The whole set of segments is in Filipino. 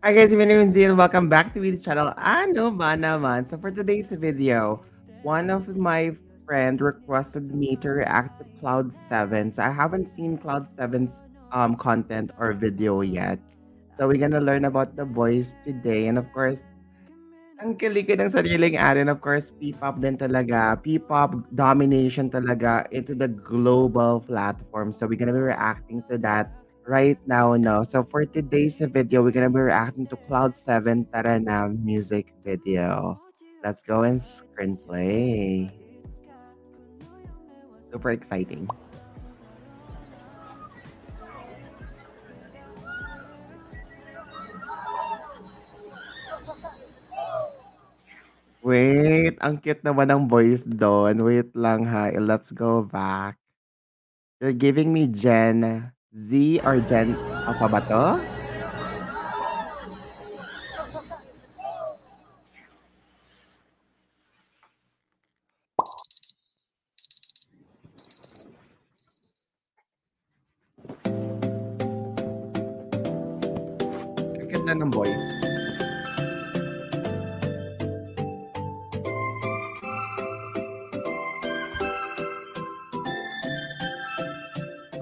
Hi guys, my name is Zane. Welcome back to the channel. Ano ba naman? So for today's video, one of my friend requested me to react to Cloud 7. So I haven't seen Cloud 7's content or video yet. So we're gonna learn about the boys today. And of course, ang kilig ko ng sariling atin, of course, P-pop din talaga. P-pop domination talaga into the global platform. So we're gonna be reacting to that right now, no? So for today's video, we're gonna be reacting to Cloud 7 Tara Na music video. Let's go and screenplay. Super exciting. Wait, ang cute naman ng boys doon. Wait lang ha. Let's go back. You're giving me Gen Z or Gen Alpha ba to? Ang ganda ng boys.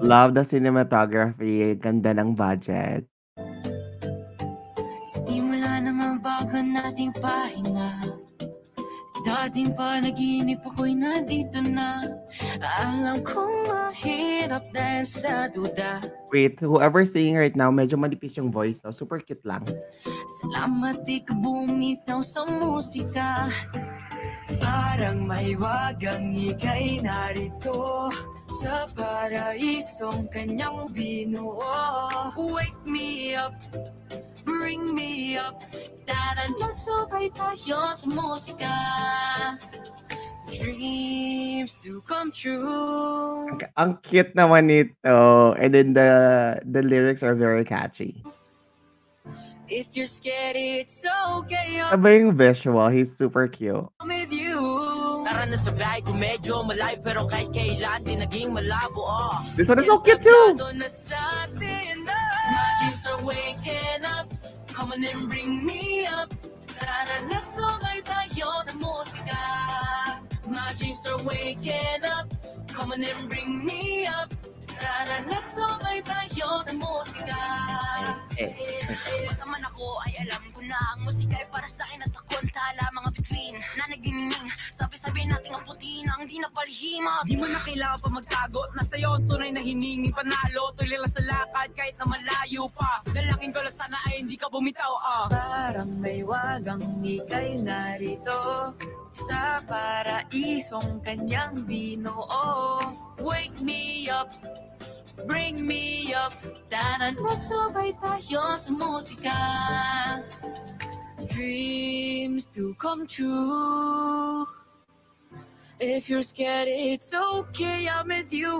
Love the cinematography. Ganda ng budget. Simula na nga bago nating pahina, dating panaginip ako'y nandito na. Alam kong mahirap dahil sa duda. Wait, whoever's singing right now, medyo manipis yung voice. No? Super cute lang. Salamat di ka bumitaw sa musika. Parang may wagang ika'y narito sa paraisong kanyang binuo. Wake me up, bring me up, tara na sabay tayo sa musika. Dreams to come true. Ang cute naman nito. And then the lyrics are very catchy. If you're scared, it's okay. Aba yung visual, he's super cute. I'm with you. Tara na sa bahay ko medyo malayo, pero kahit kailan di naging malabo. This one is so cute too. My dreams are waking up. Come on and bring me up. Tara na sabay tayo sa musika. My dreams are waking up. Come on and bring me up. Tara na sabay tayo sa musika. Pagkaman ako ay alam ko na ang musika ay para sa akin at ako ang tala. Mga bituin na nagniningning, sabi-sabi nating ang puti na ang di napalihima. Di mo na kailangan pa magtago, nasa'yo ang tunay na hiningi panalo. Tuloy lang sa lakad kahit na malayo pa. Dalangin ko lang sana ay hindi ka bumitaw. Parang may wagang ika'y narito sa paraisong kanyang binuo. Wake me up, bring me up, tara na sabay tayo sa musika. Dreams to come true. If you're scared, it's okay, I'm with you.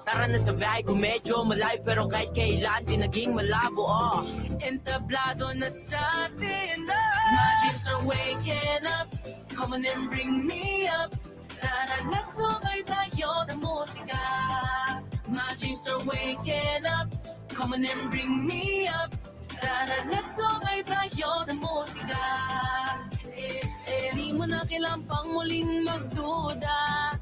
Tara na sa bahay ko medyo malayo, pero kahit kailan di naging malabo. Entablado na sa atin na. My dreams are waking up. Come on and bring me up. Tara na sabay tayo sa musika. My dreams are waking up. Come on and bring me up. Tara na sabay tayo sa musika. Di mo na kailangan pang muling magduda.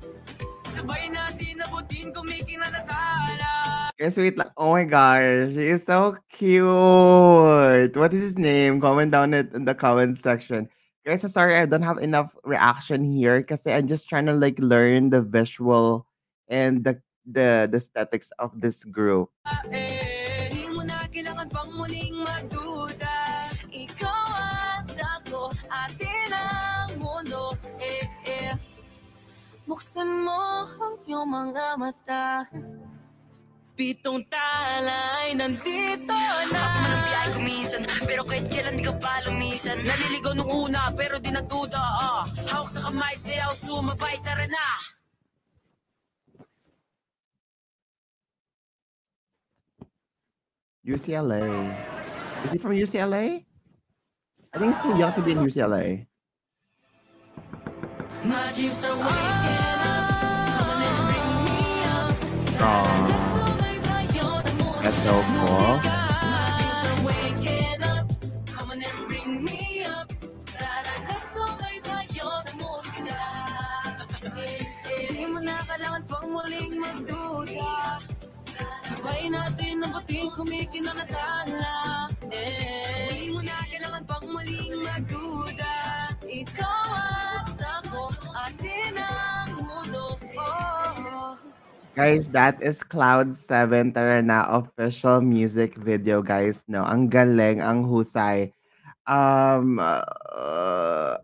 Sabay natin abutin kumiking na natala. Guys, wait lang. Oh my gosh, he is so cute. What is his name? Comment down in the comment section. Guys, sorry I don't have enough reaction here kasi I'm just trying to like learn the visual and the aesthetics of this group. Di mo na kailangan pang muling magduda. Ikaw at ako, atin ang mundo. Buksan mo ang iyong mga mata. Pitong talay nandito na. Ako man ang biyahe ko minsan, pero kahit kailan di ka pa lumisan. Naliligaw nung una, pero di natuda. Hawak sa kamay, sayaw, sumabay, tara na. UCLA. Is he from UCLA? I think he's too young to be in UCLA. My dreams are waking up. Come on and bring me up. That's so cool. My dreams are waking up. kumikinang natala. Hindi mo na kailangan pang muling magduda. Ikaw at ako, atin ang mundo. Guys, that is Cloud 7 Tara na official music video, guys. No, ang galing, ang husay.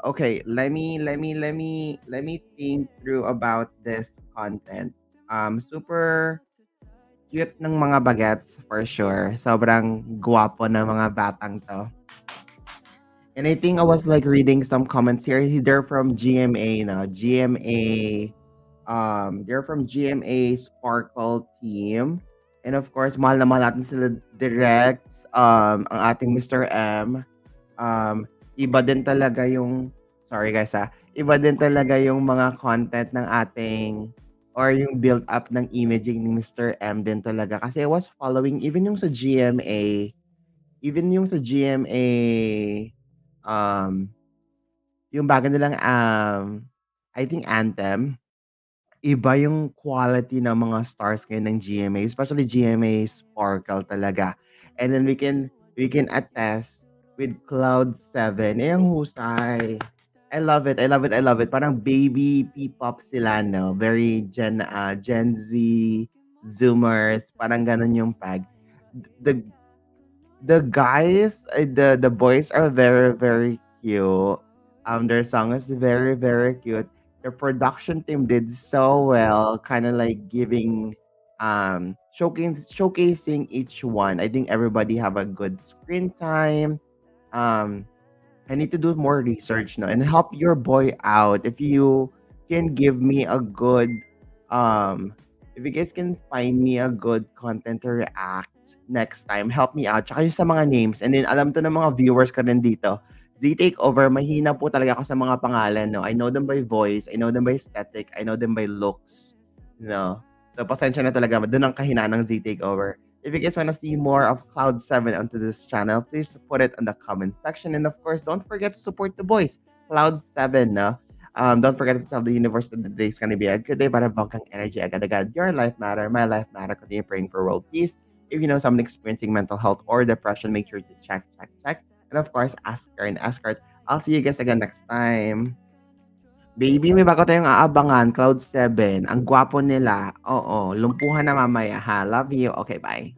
Okay, let me think through about this content. Super cute ng mga bagets for sure. Sobrang guwapo ng mga batang to. And I think I was like reading some comments here. They're from GMA now. GMA. They're from GMA Sparkle team. And of course, mahal na mahal natin sila direct. Ang ating Mr. M. Iba din talaga yung, sorry guys iba din talaga yung mga content ng ating, or yung build up ng imaging ni Mr. M din talaga. Kasi I was following, even yung sa GMA, yung bago nilang, I think Anthem, iba yung quality ng mga stars ngayon ng GMA, especially GMA Sparkle talaga. And then we can attest with Cloud 7. Eh, ang husay. I love it. Parang baby P-pop sila, no? Very Gen Z, Zoomers, parang ganun yung pag. The guys, the boys are very, very cute. Their song is very, very cute. The production team did so well, kind of like giving, showcasing each one. I think everybody have a good screen time. I need to do more research, no, and help your boy out. If you can give me a good, if you guys can find me a good content to react next time, help me out. Tsaka yung sa mga names. And then, alam to ng mga viewers ka rin dito. Z Takeover, mahina po talaga ako sa mga pangalan, no? I know them by voice, I know them by aesthetic, I know them by looks, no? So, pasensya na talaga. Doon ang kahinaan ng Z Takeover. If you guys want to see more of Cloud 7 onto this channel, please put it in the comment section. And of course, don't forget to support the boys. Cloud 7, no? Don't forget to tell the universe that the day is going to be a good day para bangkang energy agad-agad. Your life matter, my life matter. Continue praying for world peace. If you know someone experiencing mental health or depression, make sure to check. And of course, ask her. I'll see you guys again next time. Baby, may bago tayong aabangan. Cloud 7. Ang gwapo nila. Oo, lumpuhan na mamaya ha. Love you. Okay, bye.